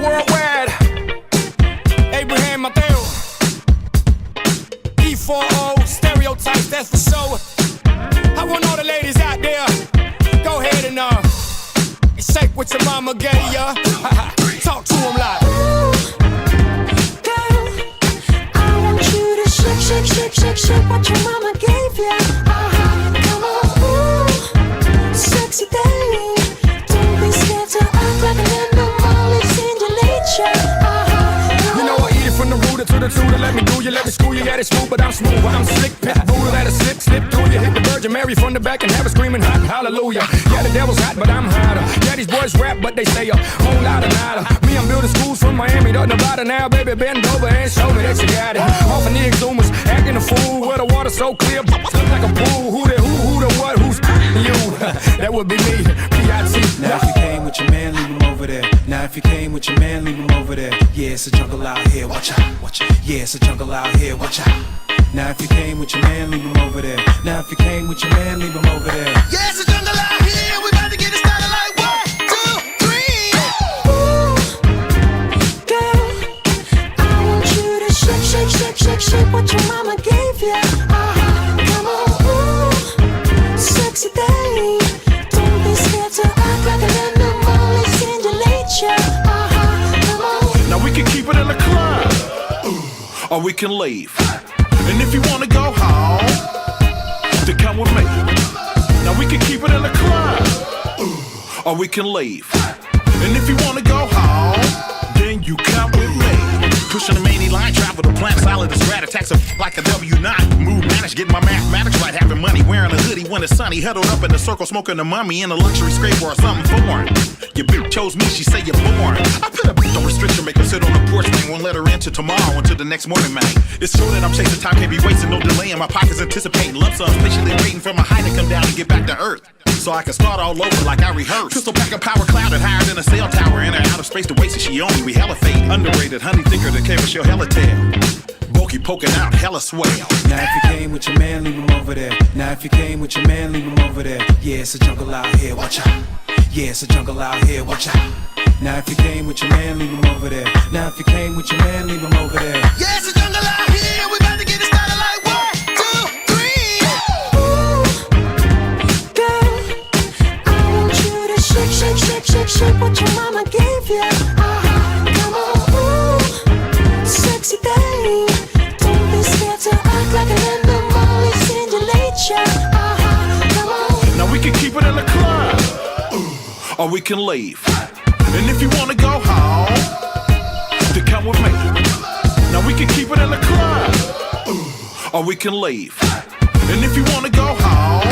worldwide. Abraham Mateo. E4O, stereotypes, that's for sure. I want all the ladies out there, go ahead and shake what your mama gave ya. Talk to them like, ooh, girl, I want you to shake, shake, shake, shake, shake what your mama gave ya. Come on, ooh, sexy thing. Don't be scared to act like an animal. It's in your nature. you know I eat it from the rooter to the tutor. Let me do you, let me school you. Yeah, it's smooth, but I'm smooth. I'm slick, pit ruler, let it slip through you. Hit the Virgin Mary from the back and have it screaming hot, hallelujah. Yeah, the devil's hot, but I'm hotter. Yeah, these boys rap, but they say a whole lot of nada. Me, I'm building schools from Miami to Nevada. Now, baby, bend over and show me that you got it. Off of the exhumers, acting a fool. Where the water's so clear, look like a pool. Who the what, who's you? That would be me, P.I.T. Now if you came with your man, leave him over there. Now if you came with your man, leave him over there. Yeah, it's a jungle out here, watch out, watch out. Yeah, it's a jungle out here, watch out. Now if you came with your man, leave him over there. Now if you came with your man, leave him over there. Yeah, it's a jungle out here. We about to get it started like 1, 2, 3. Ooh, girl, I want you to shake, shake, shake, shake, shake what your mama gave ya. Come on, ooh, sexy thing. Don't be scared to act like an animal. It's in your nature. Come on. Now we can keep it in the club, or we can leave. And if you wanna go home, then come with me. Now we can keep it in the club, or we can leave. And if you wanna go home, then you come with me. Pushing the main line, travel the planet, solid as rat, attacks like a W9. Move, manage, getting my mathematics right, having money, wearing a hoodie when it's sunny, huddled up in a circle, smoking a mummy in a luxury scraper or something foreign. Your bitch chose me, she say you're born. I put a bitch on restriction, make her sit on the porch, man. Won't let her into tomorrow until the next morning, man. It's true that I'm chasing time, can't be wasting, no delay in my pockets, anticipating lump sums, patiently waiting for my high to come down and get back to earth. So I can start all over like I rehearsed. Crystal pack of power clouded, higher than a cell tower. In or out of space to waste it, she on me, we hella fade. Underrated, honey thicker than K, she'll hella tail. Bulky poking out, hella swell. Now if you came with your man, leave him over there. Now if you came with your man, leave him over there. Yeah, it's a jungle out here, watch out. Yeah, it's a jungle out here, watch out. Now if you came with your man, leave him over there. Now if you came with your man, leave him over there. Yeah, it's a jungle out here, we about to get it started like 1, 2, 3. Ooh, girl, I want you to shake, shake, shake, shake, shake what your mama gave ya. Come on, ooh, sexy thing. Don't be scared to act like an animal. It's in your nature. Come on. Now we can keep it in the club, or we can leave. And if you wanna go home, then come with me. Now we can keep it in the club, or we can leave. And if you wanna go home,